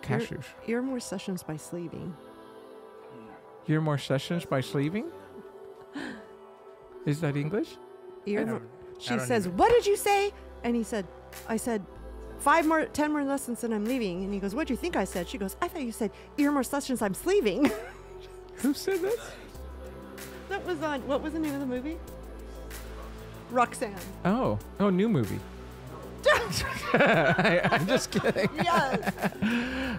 Cashews. Ear more sessions by sleeving. Hear more sessions by sleeving? Is that English? She says, what did you say? And I said, 10 more lessons and I'm leaving. And he goes, what do you think I said? She goes, I thought you said ear more sessions, I'm sleeving. Who said this? That was on, what was the name of the movie? Roxanne. Oh, new movie. I'm just kidding. Yes.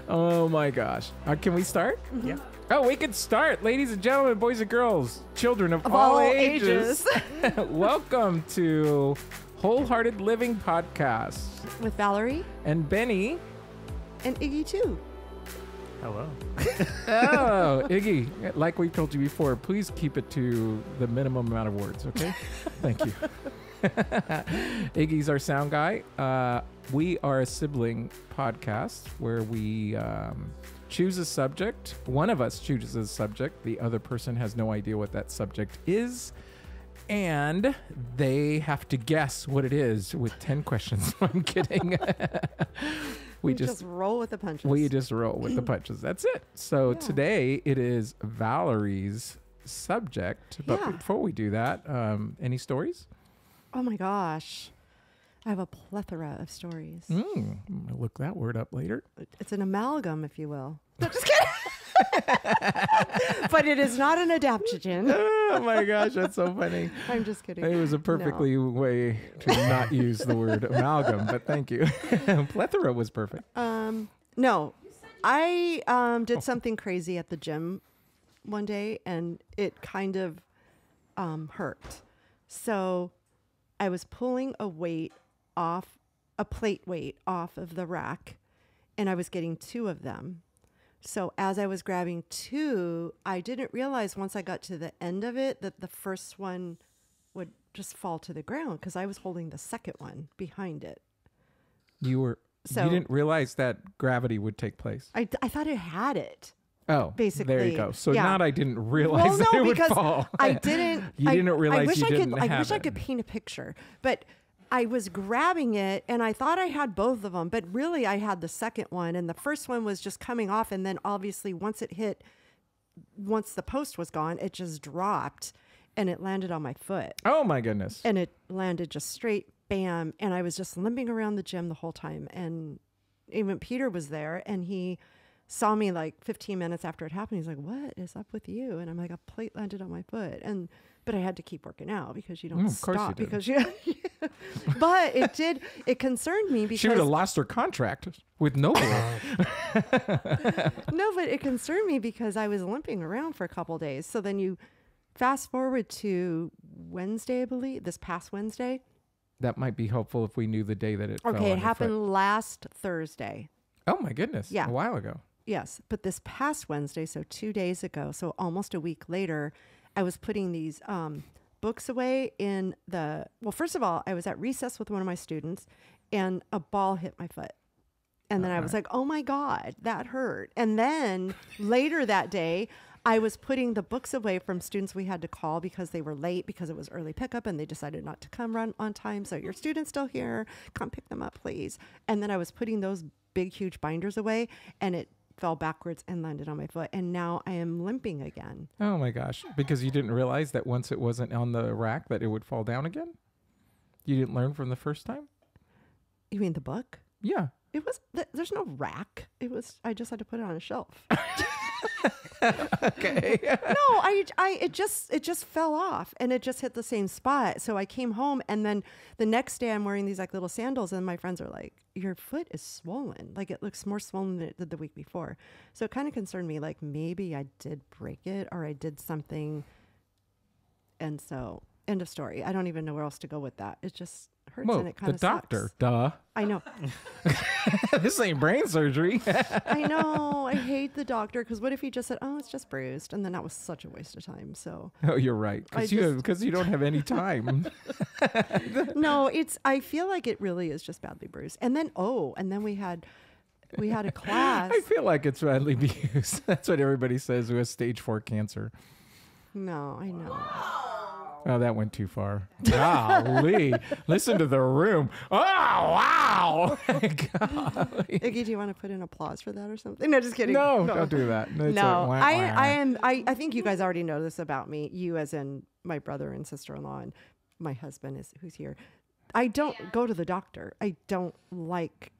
Oh my gosh. Can we start? Mm-hmm. Yeah. Oh, we can start. Ladies and gentlemen, boys and girls, children of all ages. ages. Welcome to Wholehearted Living Podcast. With Valerie. And Benny. And Iggy too. Hello. Oh, Iggy, like we told you before, please keep it to the minimum amount of words, okay? Thank you. Iggy's our sound guy. We are a sibling podcast where we choose a subject. One of us chooses a subject. The other person has no idea what that subject is. And they have to guess what it is with 10 questions. I'm kidding. We just roll with the punches. We just roll with the punches. That's it. So today it is Valerie's subject. But before we do that, any stories? Oh my gosh. I have a plethora of stories. I'm gonna look that word up later. It's an amalgam, if you will. No, just kidding. But it is not an adaptogen. Oh my gosh, that's so funny. I'm just kidding. It was a perfectly way to not use the word amalgam, but thank you. Plethora was perfect. No, I did something crazy at the gym one day, and it kind of hurt. So I was pulling a plate weight off of the rack, and I was getting 2 of them. So as I was grabbing 2, I didn't realize once I got to the end of it that the first one would just fall to the ground because I was holding the second one behind it. You didn't realize that gravity would take place. I thought it had it. Oh, basically. There you go. So not I didn't realize that it would fall. I didn't. You didn't realize I wish I it. could paint a picture, but I was grabbing it and I thought I had both of them, but really I had the second one, and the first one was just coming off, and then obviously once the post was gone, it just dropped and it landed on my foot. Oh my goodness. And it landed just straight, bam, and I was just limping around the gym the whole time, and even Peter was there, and he saw me like 15 minutes after it happened. He's like, what is up with you? And I'm like, a plate landed on my foot. But I had to keep working out because you don't stop. But it concerned me because she would have lost her contract with Noble. No, but it concerned me because I was limping around for a couple of days. So then you fast forward to Wednesday, I believe, this past Wednesday. That might be helpful if we knew the day that it fell on Okay, it your happened foot. last Thursday. Oh my goodness. Yeah. A while ago. Yes, but this past Wednesday, so 2 days ago, so almost a week later, I was putting these books away in first of all, I was at recess with one of my students, and a ball hit my foot. And then I was like, oh my God, that hurt. And then later that day, I was putting the books away from students we had to call because they were late because it was early pickup and they decided not to come run on time. So your student's still here. Come pick them up, please. And then I was putting those big, huge binders away, and it fell backwards and landed on my foot, and now I am limping again. Oh my gosh. Because you didn't realize that once it wasn't on the rack that it would fall down again? You didn't learn from the first time? You mean the book? Yeah. It was, there's no rack. I just had to put it on a shelf. Okay. No, it just fell off and it just hit the same spot. So I came home, and then the next day I'm wearing these like little sandals, and my friends are like, your foot is swollen. Like it looks more swollen than it did the week before. So it kind of concerned me, like maybe I did break it or I did something. And so end of story. I don't even know where else to go with that. It just hurts, and it kind of sucks. The doctor, duh. I know. This ain't brain surgery. I know. I hate the doctor, because what if he just said, oh, it's just bruised? And then that was such a waste of time. So. Oh, you're right. Because you don't have any time. No, I feel like it really is just badly bruised. And then we had a class. I feel like it's badly abused. That's what everybody says who has stage 4 cancer. No, I know. Oh, that went too far. Golly. Listen to the room. Oh, wow. Golly. Iggy, do you want to put in applause for that or something? No, just kidding. No, don't do that. It's No, like, I think you guys already know this about me. You as in my brother and sister-in-law and my husband who's here. I don't go to the doctor. I don't like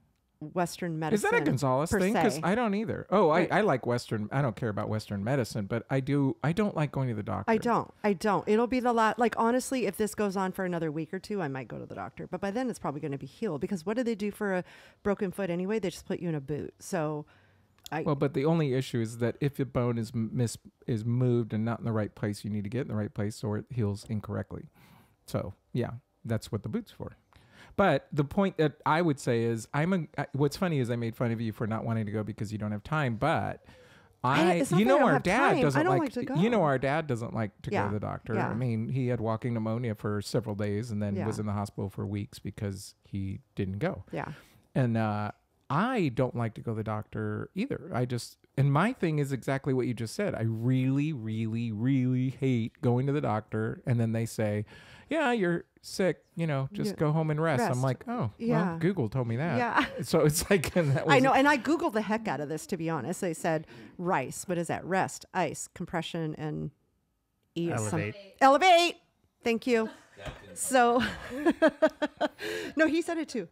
Western medicine. Is that a Gonzalez thing? Because I don't either. Oh, Right. I like Western. I don't care about Western medicine, but I don't like going to the doctor. I don't. It'll be the last. Like, honestly, if this goes on for another week or two, I might go to the doctor. But by then, it's probably going to be healed. Because what do they do for a broken foot anyway? They just put you in a boot. So, Well, but the only issue is that if the bone is moved and not in the right place, you need to get in the right place or it heals incorrectly. So, yeah, that's what the boot's for. But the point that I would say is, what's funny is I made fun of you for not wanting to go because you don't have time. But our dad doesn't like to go. Our dad doesn't like to go to the doctor. Yeah. I mean, he had walking pneumonia for several days and then was in the hospital for weeks because he didn't go. Yeah. And I don't like to go to the doctor either. And my thing is exactly what you just said. I really, really, really hate going to the doctor and then they say, yeah, you're sick, just go home and rest. I'm like, oh, well, Google told me that. Yeah. So it's like, I know. And I Googled the heck out of this, to be honest. They said RICE. What is that? Rest, ice, compression, and elevate. Thank you. So, no, he said it too.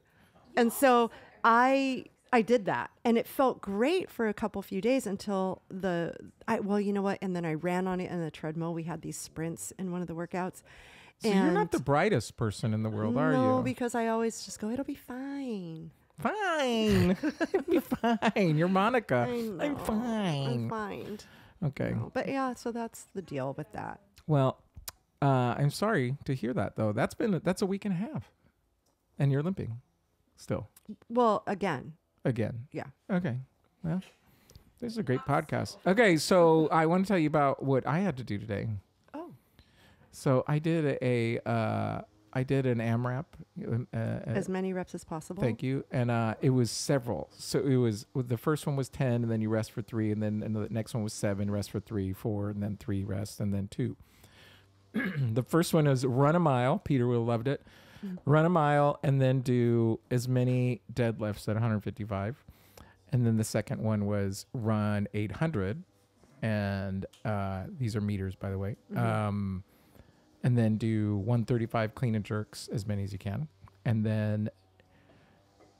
And so I did that and it felt great for a few days until you know what? And then I ran on it on the treadmill. We had these sprints in one of the workouts. So you're not the brightest person in the world, are you? No, because I always just go, it'll be fine. Fine. It'll be fine. You're Monica. I'm fine. I'm fine. Okay. No, but yeah, so that's the deal with that. Well, I'm sorry to hear that though. That's a week and a half. And you're limping still. Well, again. Yeah. Okay. Well, this is a great podcast. Okay, so I want to tell you about what I had to do today. Oh. So I did an AMRAP. As many reps as possible. Thank you. And it was several. So it was, the first one was 10, and then you rest for 3, and then the next one was 7, rest for 3, 4, and then 3 rest, and then 2. The first one is run a mile. Peter would have loved it. Run a mile and then do as many deadlifts at 155. And then the second one was run 800. And these are meters, by the way. And then do 135 clean and jerks, as many as you can. And then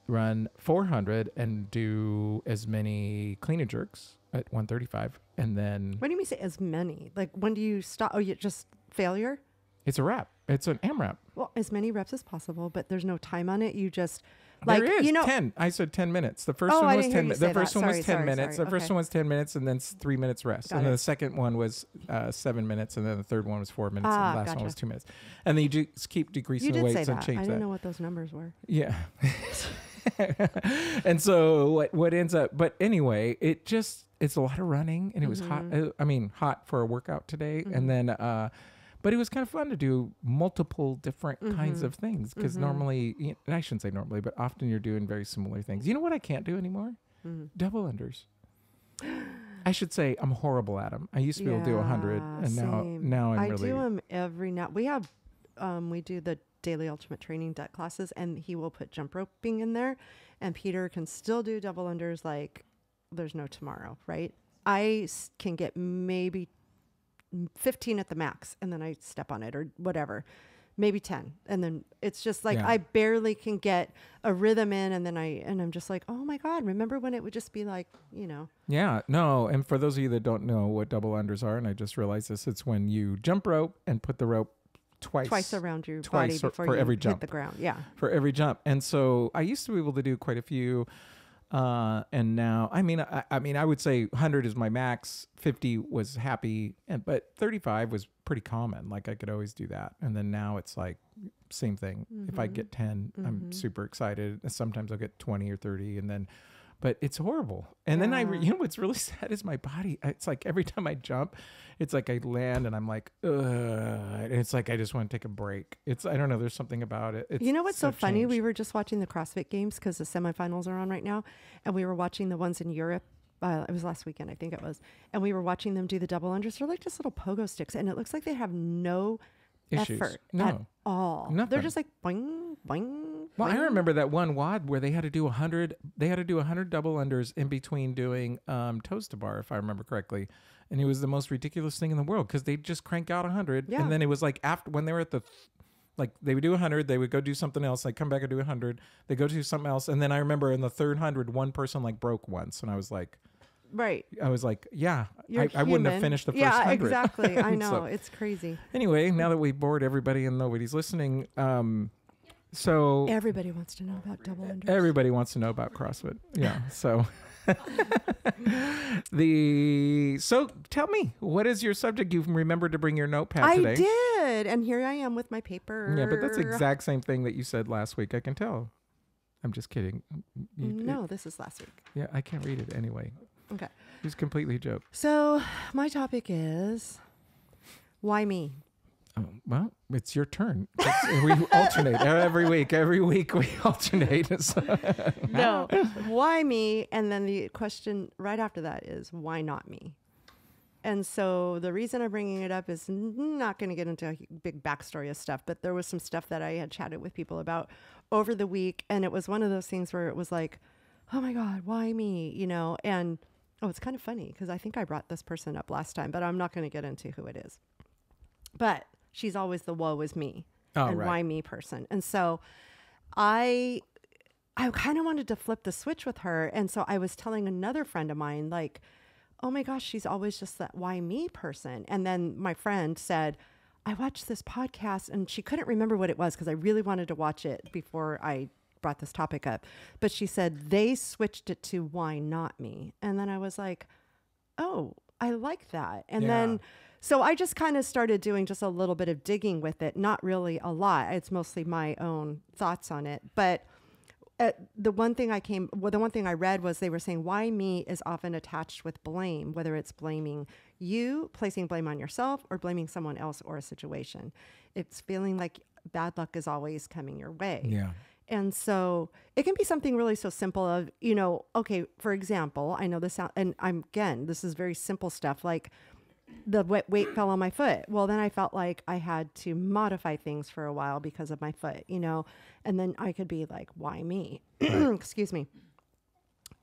run 400 and do as many clean and jerks at 135. And then... What do you mean say as many? Like, when do you stop? Oh, you just failure? It's a wrap. It's an AMRAP. Well, as many reps as possible, but there's no time on it. You just... Like, there is 10. I said 10 minutes. The first one was 10 minutes. The first one was 10 minutes. The first one was 10 minutes and then 3 minutes rest. And then the second one was 7 minutes. And then the third one was 4 minutes. And the last one was 2 minutes. And then you just keep decreasing the weights and change that. I didn't know what those numbers were. Yeah. And so what ends up, but anyway, it's a lot of running and it was hot. I mean, hot for a workout today. And then, but it was kind of fun to do multiple different kinds of things because normally, and I shouldn't say normally, but often you're doing very similar things. You know what I can't do anymore? Double unders. I should say I'm horrible at them. I used to be able to do 100, and now I'm really. I do them every now. We have, we do the daily ultimate training deck classes, and he will put jump roping in there, and Peter can still do double unders like there's no tomorrow, right? I can get maybe 15 at the max and then I step on it or whatever, maybe 10. And then it's just like, I barely can get a rhythm in. And then I'm just like, oh my God, remember when it would just be like, Yeah, no. And for those of you that don't know what double unders are, and I just realized this, it's when you jump rope and put the rope twice around your body before you every jump. hit the ground. Yeah. For every jump. And so I used to be able to do quite a few. And now, I mean, I would say 100 is my max. 50 was happy, but 35 was pretty common. Like I could always do that. And then now it's like same thing. If I get 10, I'm super excited. Sometimes I'll get 20 or 30, but it's horrible. And then what's really sad is my body. It's like every time I jump, it's like I land and I'm like, ugh. And it's like I just want to take a break. I don't know. There's something about it. You know what's so funny? We were just watching the CrossFit Games because the semifinals are on right now, and we were watching the ones in Europe. It was last weekend, I think it was, and we were watching them do the double unders. They're like just little pogo sticks, and it looks like they have no issues. effort No. at all. Nothing. They're just like boing, boing. Well, I boing. remember that one WOD where they had to do 100. They had to do 100 double unders in between doing toes to bar, if I remember correctly, and it was the most ridiculous thing in the world because they'd just crank out 100, Yeah. and then it was like after when they were at the, like they would do 100, they would go do something else. They come back and do 100. They go do something else, and then I remember in the third 100, one person like broke once, and I was like, Right. yeah, You're I wouldn't have human. finished the first Yeah, 100. exactly. I know. So- It's crazy. Anyway, now that we bored everybody and nobody's listening, so Everybody wants to know about double unders. everybody wants to know about CrossFit. Yeah. So so tell me, what is your subject? You've remembered to bring your notepad today. I did. And here I am with my paper. Yeah, but that's the exact same thing that you said last week. I can tell. I'm just kidding. No, this is last week. Yeah, I can't read it anyway. Okay. It was completely a joke. So my topic is why me? Oh, well, it's your turn. We alternate every week. Every week we alternate. So- No, why me? And then the question right after that is why not me? And so the reason I'm bringing it up is not going to get into a big backstory of stuff, but there was some stuff that I had chatted with people about over the week. And it was one of those things where it was like, oh my God, why me? You know, and it's kind of funny because I think I brought this person up last time, but I'm not going to get into who it is. But she's always the woe is me and right. why me person. And so I kind of wanted to flip the switch with her. And so I was telling another friend of mine, like, oh my gosh, she's always just that why me person. And then my friend said, I watched this podcast, and she couldn't remember what it was because I really wanted to watch it before I brought this topic up. But she said they switched it to why not me. And then I was like, oh, I like that. And then, so I just kind of started doing just a little bit of digging with it. Not really a lot. It's mostly my own thoughts on it. But the one thing I read was they were saying why me is often attached with blame, whether it's blaming you, placing blame on yourself, or blaming someone else or a situation. It's feeling like bad luck is always coming your way. Yeah. And so it can be something really so simple of, okay, for example, I know this, and this is very simple stuff, like the weight fell on my foot. Well, then I felt like I had to modify things for a while because of my foot, and then I could be like, why me? Excuse me.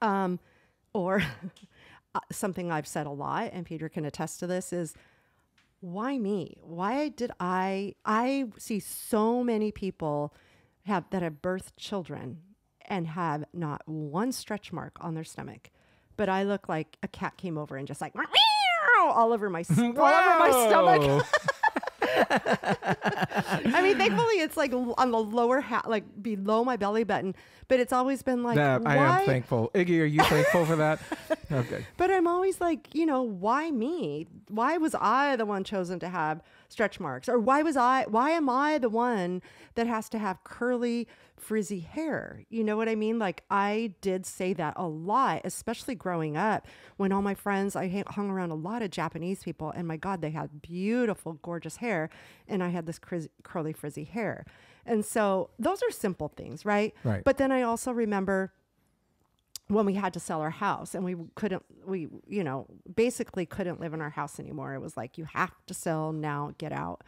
Or something I've said a lot, and Peter can attest to this, is why me? Why did I see so many people that have birthed children and have not one stretch mark on their stomach, but I look like a cat came over and just like all over my stomach. I mean, thankfully it's like on the lower half, like below my belly button, but it's always been like, I am thankful. Iggy, are you thankful for that? Okay. But I'm always like, why me? Why was I the one chosen to have stretch marks? Or why am I the one that has to have curly, frizzy hair? You know what I mean? Like, I did say that a lot, especially growing up when all my friends, I hung around a lot of Japanese people, and my God, they had beautiful, gorgeous hair. And I had this curly, frizzy hair. And so those are simple things, right? Right. But then I also remember when we had to sell our house and we basically couldn't live in our house anymore. It was like, you have to sell now, get out.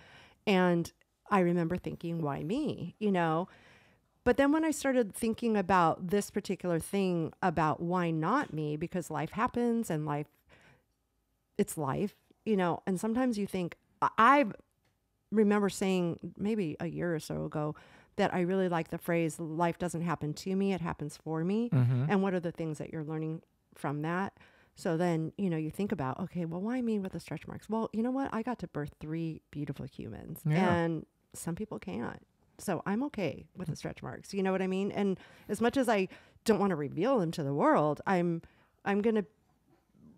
And I remember thinking, why me? But then when I started thinking about this particular thing about why not me, because life happens and it's life, and sometimes you think, I remember saying maybe a year or so ago that I really like the phrase, life doesn't happen to me, it happens for me. Mm-hmm. And what are the things that you're learning from that? So then, you think about, okay, well, why me with the stretch marks? Well, you know what? I got to birth 3 beautiful humans, and some people can't. So I'm okay with the stretch marks. You know what I mean? And as much as I don't want to reveal them to the world, I'm going to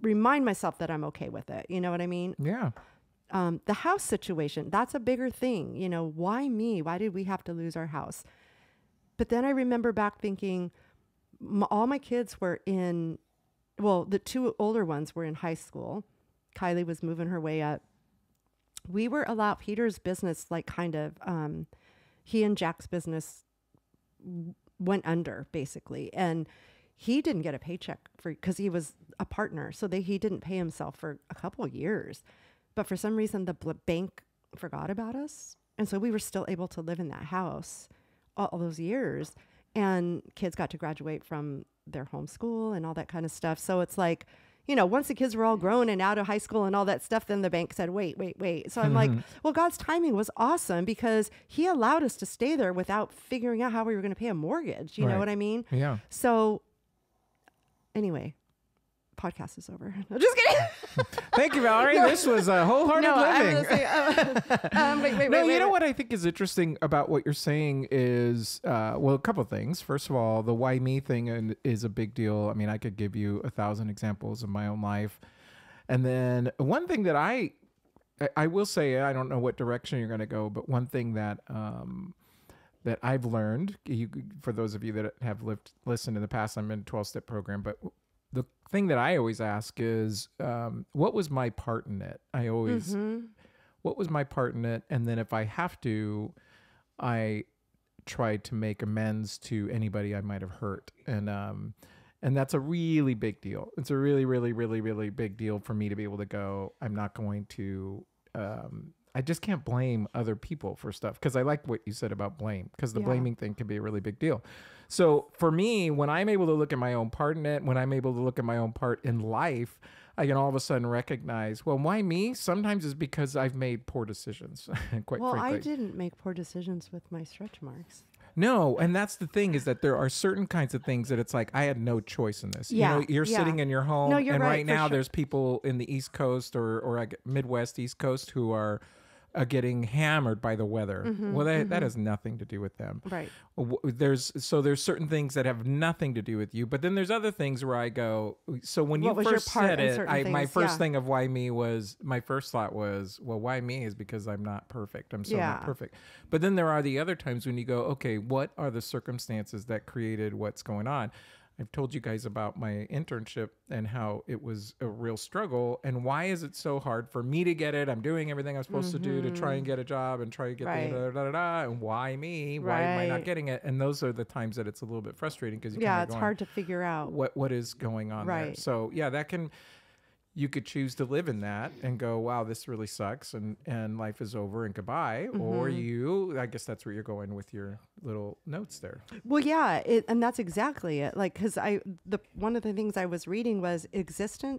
remind myself that I'm okay with it. You know what I mean? Yeah. The house situation, that's a bigger thing. Why me? Why did we have to lose our house? But then I remember back thinking, all my kids were the 2 older ones were in high school. Kylie was moving her way up. We were allowed, Peter's business, like kind of, he and Jack's business went under basically. And he didn't get a paycheck because he was a partner. So he didn't pay himself for a couple of years. But for some reason, the bank forgot about us. And so we were still able to live in that house all those years, and kids got to graduate from their homeschool and all that kind of stuff. So it's like, you know, once the kids were all grown and out of high school and all that stuff, then the bank said, wait. So I'm like, well, God's timing was awesome because he allowed us to stay there without figuring out how we were going to pay a mortgage. You know what I mean? Yeah. So anyway, podcast is over. I'm just kidding. Thank you, Valerie. This was Wholehearted Living. Wait, you know what I think is interesting about what you're saying is, well, a couple of things. First of all, the why me thing is a big deal. I mean, I could give you 1,000 examples of my own life. And then one thing that I will say, I don't know what direction you're going to go, but one thing that that I've learned, for those of you that have listened in the past, I'm in a 12-step program, but the thing that I always ask is, what was my part in it? What was my part in it? And then if I have to, I try to make amends to anybody I might have hurt. And that's a really big deal. It's a really, really, really, really big deal for me to be able to go, I'm not going to, I just can't blame other people for stuff. Because I like what you said about blame, because the blaming thing can be a really big deal. So for me, when I'm able to look at my own part in it, when I'm able to look at my own part in life, I can all of a sudden recognize, well, why me? Sometimes it's because I've made poor decisions, quite frankly. I didn't make poor decisions with my stretch marks. No, and that's the thing, is that there are certain kinds of things that it's like, I had no choice in this. Yeah, you know, you're sitting in your home, and right now sure. there's people in the East Coast or Midwest, East Coast who are getting hammered by the weather. Well, that has nothing to do with them. Right. There's certain things that have nothing to do with you, but then there's other things where I go, so when you first said it, my first thing of why me was, my first thought was, well, why me is because I'm not perfect. I'm so not perfect. But then there are the other times when you go, okay, what are the circumstances that created what's going on? I've told you guys about my internship and how it was a real struggle. And why is it so hard for me to get it? I'm doing everything I'm supposed to do to try and get a job and try to get and why me? Why am I not getting it? And those are the times that it's a little bit frustrating, because it's hard to figure out what is going on there. So you could choose to live in that and go, wow, this really sucks, and life is over and goodbye. Or I guess that's where you're going with your little notes there. Well, yeah, and that's exactly it. Like, because one of the things I was reading was discriminatory.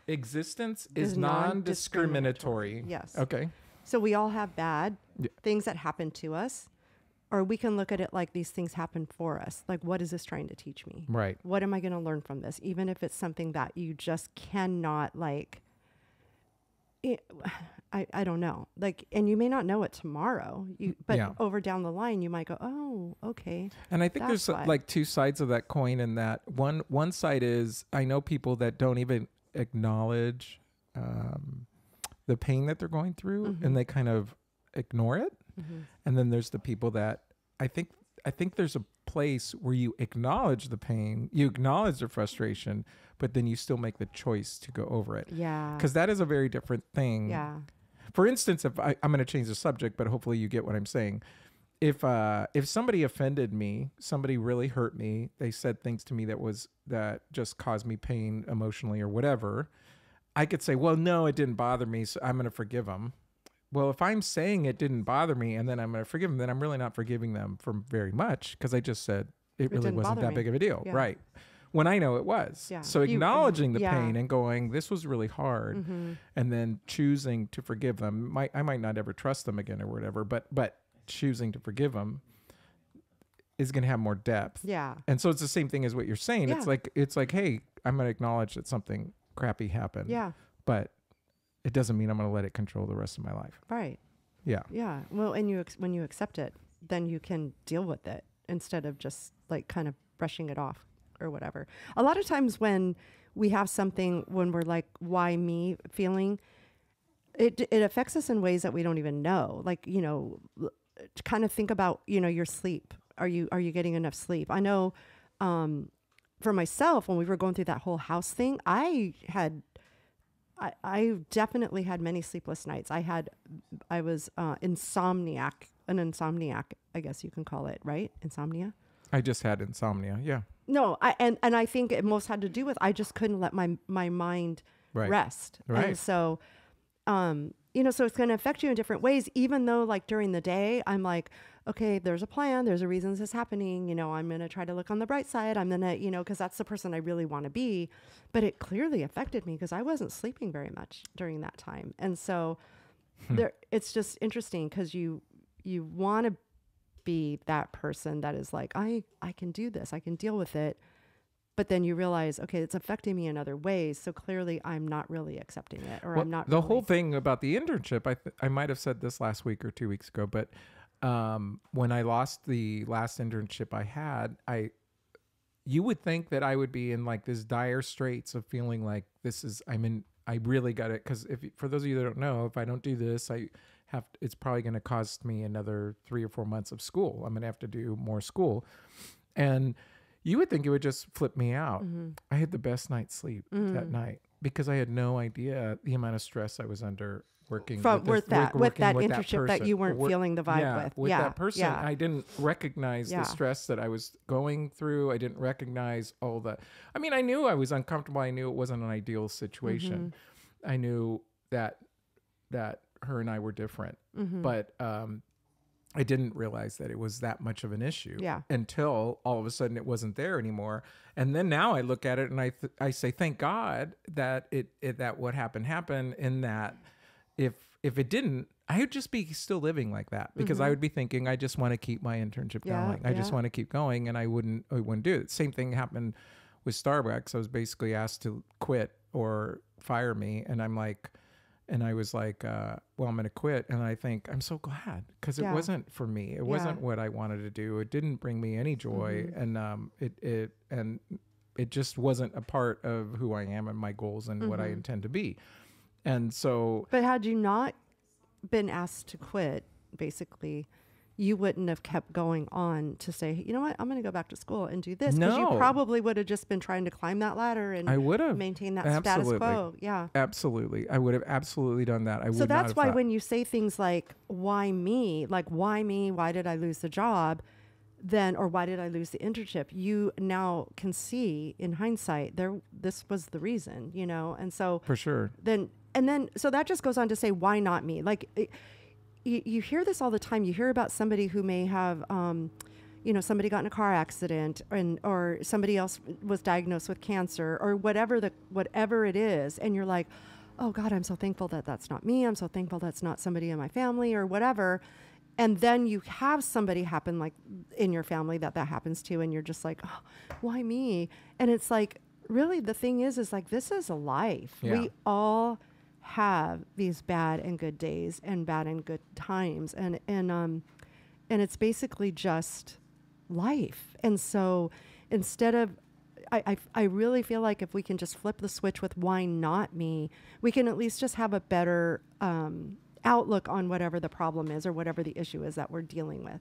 Existence is non-discriminatory. Yes. Okay. So we all have bad things that happen to us. Or we can look at it like these things happen for us. Like, what is this trying to teach me? Right. What am I going to learn from this? Even if it's something that you just cannot, like, I don't know. Like, and you may not know it tomorrow. But over down the line, you might go, oh, okay. And I think there's like two sides of that coin, in that one side is, I know people that don't even acknowledge the pain that they're going through, and they kind of ignore it. And then there's the people that I think there's a place where you acknowledge the pain, you acknowledge the frustration, but then you still make the choice to go over it. Yeah. Because that is a very different thing. Yeah. For instance, if I'm going to change the subject, but hopefully you get what I'm saying. If somebody offended me, somebody really hurt me, they said things to me that just caused me pain emotionally or whatever, I could say, well, no, it didn't bother me, so I'm going to forgive them. Well, if I'm saying it didn't bother me and then I'm going to forgive them, then I'm really not forgiving them for very much, because I just said it really wasn't that big of a deal. Yeah. Right. When I know it was. Yeah. So acknowledging the pain and going, this was really hard, and then choosing to forgive them. I might not ever trust them again or whatever, but choosing to forgive them is going to have more depth. Yeah. And so it's the same thing as what you're saying. Yeah. It's like, hey, I'm going to acknowledge that something crappy happened. Yeah. But it doesn't mean I'm going to let it control the rest of my life. Right. Yeah. Yeah. Well, and when you accept it, then you can deal with it instead of just like kind of brushing it off or whatever. A lot of times when we have something, when we're like, why me feeling, it affects us in ways that we don't even know. Like, to kind of think about, your sleep. Are you getting enough sleep? I know, for myself, when we were going through that whole house thing, I definitely had many sleepless nights. I was an insomniac, I guess you can call it, right? Insomnia. I just had insomnia. Yeah. No, and I think it most had to do with, I just couldn't let my mind rest. Right. And so, so it's going to affect you in different ways, even though like during the day, I'm like, okay, there's a plan. There's a reason this is happening. I'm going to try to look on the bright side. I'm going to, because that's the person I really want to be. But it clearly affected me because I wasn't sleeping very much during that time. And so it's just interesting because you want to be that person that is like, I can do this. I can deal with it. But then you realize, okay, it's affecting me in other ways. So clearly I'm not really accepting it, or I'm not. The whole thing about the internship, I might have said this last week or 2 weeks ago, but when I lost the last internship I had, you would think that I would be in like this dire straits of feeling like I really got it. Cause for those of you that don't know, if I don't do this, it's probably going to cost me another 3 or 4 months of school. I'm going to have to do more school. And you would think it would just flip me out. Mm-hmm. I had the best night's sleep that night because I had no idea the amount of stress I was under working with that internship that you weren't feeling the vibe with. That person. Yeah. I didn't recognize the stress that I was going through. I didn't recognize I knew I was uncomfortable. I knew it wasn't an ideal situation. Mm-hmm. I knew that her and I were different, but I didn't realize that it was that much of an issue until all of a sudden it wasn't there anymore. And then now I look at it and I say, thank God that that what happened, in that if it didn't, I would just be still living like that because I would be thinking, I just want to keep my internship going. I just want to keep going. And I wouldn't do it. Same thing happened with Starbucks. I was basically asked to quit or fire me. And I was like, well, I'm going to quit. And I think I'm so glad because it wasn't for me. It wasn't what I wanted to do. It didn't bring me any joy. And it just wasn't a part of who I am and my goals and what I intend to be. And so. But had you not been asked to quit, basically, you wouldn't have kept going on to say, you know what, I'm going to go back to school and do this. Because you probably would have just been trying to climb that ladder and maintain that status quo. Yeah. Absolutely. I would have absolutely done that. So that's why when you say things like, why me? Like, why me? Why did I lose the job? Or why did I lose the internship? You now can see in hindsight, this was the reason, And so. For sure. So that just goes on to say, why not me? Like, you hear this all the time. You hear about somebody who may have, somebody got in a car accident or somebody else was diagnosed with cancer or whatever it is. And you're like, oh God, I'm so thankful that that's not me. I'm so thankful that's not somebody in my family or whatever. And then you have somebody happen like in your family that happens to, and you're just like, oh, why me? And it's like, really the thing is like, this is a life. Yeah. We all have these bad and good days and bad and good times, and it's basically just life. And so instead of I really feel like if we can just flip the switch with why not me, we can at least just have a better outlook on whatever the problem is or whatever the issue is that we're dealing with.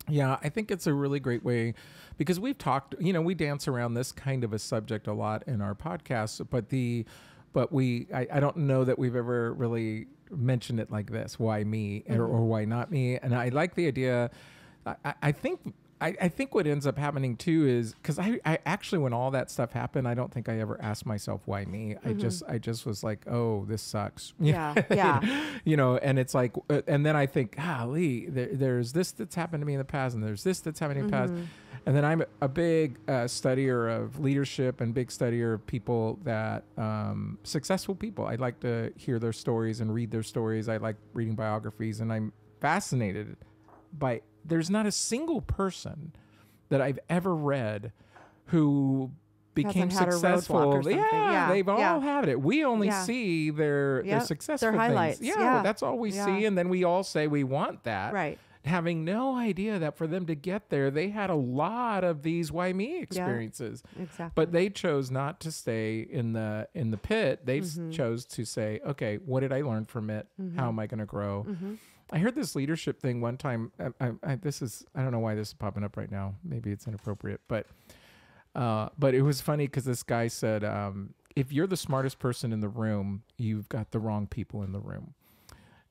Yeah, I think it's a really great way because we've talked, we dance around this kind of a subject a lot in our podcast, I don't know that we've ever really mentioned it like this, why me or why not me. And I like the idea. I think what ends up happening too is because I actually, when all that stuff happened, I don't think I ever asked myself why me. I just was like, oh, this sucks. Yeah. And it's like, and then I think, golly, there's this that's happened to me in the past, and there's this that's happened in the past. And then I'm a big studier of leadership and big studier of people that, successful people. I like to hear their stories and read their stories. I like reading biographies, and I'm fascinated by, there's not a single person that I've ever read who became successful. They've all had it. We only see their successful their highlights. Things. Yeah, that's all we see. And then we all say we want that. Right. Having no idea that for them to get there, they had a lot of these why me experiences. Yeah, exactly. But they chose not to stay in the pit. They chose to say, okay, what did I learn from it? How am I going to grow? I heard this leadership thing one time. I don't know why this is popping up right now. Maybe it's inappropriate, but it was funny because this guy said, if you're the smartest person in the room, you've got the wrong people in the room.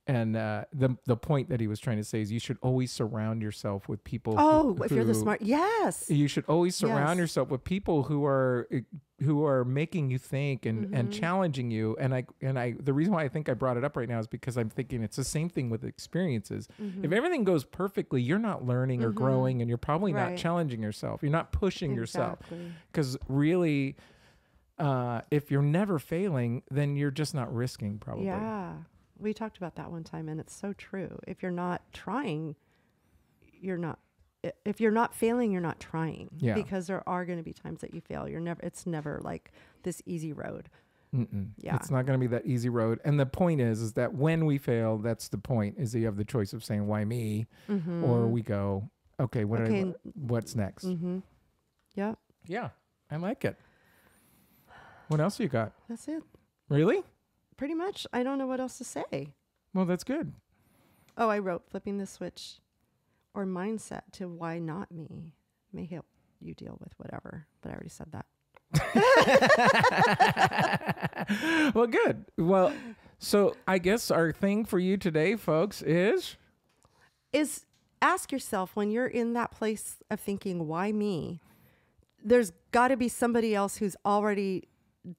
the point that he was trying to say is you should always surround yourself with people. If you're the smart, yes. You should always surround Yes. yourself with people who are making you think and challenging you. And the reason why I think I brought it up right now is because I'm thinking it's the same thing with experiences. If everything goes perfectly, you're not learning or growing, and you're probably not Right. challenging yourself. You're not pushing yourself. Exactly. Because really, if you're never failing, then you're just not risking, probably. Yeah. We talked about that one time, and it's so true. If you're not trying, if you're not failing, you're not trying. Yeah. Because there are going to be times that you fail. It's never like this easy road. Yeah. It's not going to be that easy road. And the point is that when we fail, that's the point, is that you have the choice of saying, why me? Or we go, okay, what's next? Yep. Yeah, I like it. What else you got? That's it. Really? Pretty much. I don't know what else to say. Well, that's good. Oh, I wrote flipping the switch or mindset to why not me may help you deal with whatever. But I already said that. Well, good. Well, so I guess our thing for you today, folks, is ask yourself when you're in that place of thinking, why me? There's got to be somebody else who's already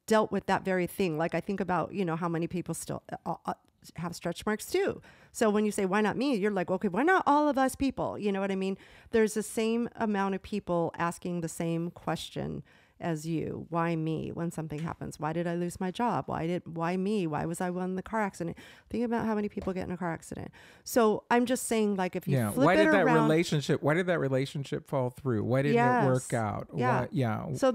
dealt with that very thing. Like I think about, how many people still have stretch marks too. So when you say, why not me? You're like, okay, why not all of us people? You know what I mean? There's the same amount of people asking the same question as you. Why me when something happens? Why did I lose my job? Why me? Why was I in the car accident? Think about how many people get in a car accident. So I'm just saying, like, if you flip why it did that around, relationship fall through? Why didn't it work out? Yeah. So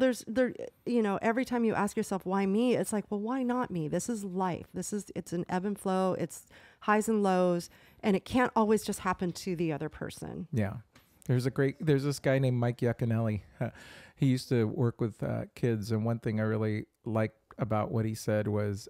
every time you ask yourself, why me? It's like, well, why not me? This is life. It's an ebb and flow. It's highs and lows, and it can't always just happen to the other person. Yeah. There's this guy named Mike Yaconelli. He used to work with kids, and one thing I really liked about what he said was,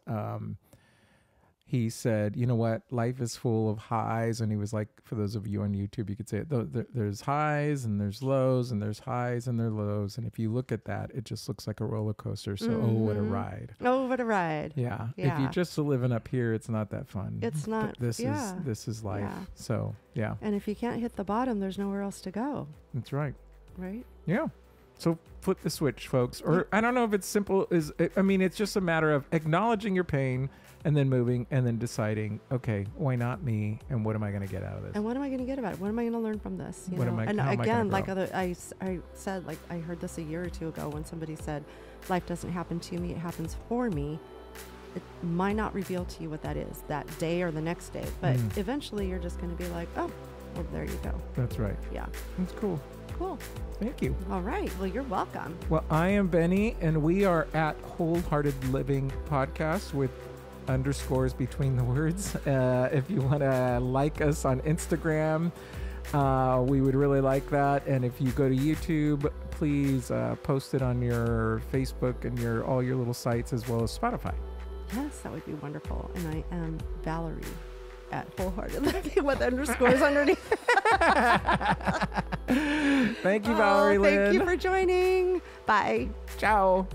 he said, you know what, life is full of highs, and he was like, for those of you on YouTube, you could say it, there's highs and there's lows, and there's highs and there's lows, and if you look at that, it just looks like a roller coaster. So, oh, what a ride! Oh, what a ride! Yeah. If you're just living up here, it's not that fun. It's not. But this is life. Yeah. So yeah. And if you can't hit the bottom, there's nowhere else to go. That's right. Right. Yeah. So flip the switch, folks. Or I don't know if it's simple as, it's just a matter of acknowledging your pain and then moving and then deciding, okay, why not me? And what am I going to get out of this? And what am I going to get about it? What am I going to learn from this? I said, like, I heard this a year or two ago when somebody said, life doesn't happen to me, it happens for me. It might not reveal to you what that is that day or the next day, but eventually you're just going to be like, oh, well, there you go. That's right. Yeah. That's cool. Cool. Thank you. All right. Well, you're welcome. Well, I am Benny, and we are at Wholehearted Living Podcast with underscores between the words. If you want to like us on Instagram, we would really like that. And if you go to YouTube, please post it on your Facebook and all your little sites, as well as Spotify. Yes, that would be wonderful. And I am Valerie at Wholehearted Living with underscores underneath. Thank you, Valerie Lynn. Thank you for joining. Bye. Ciao.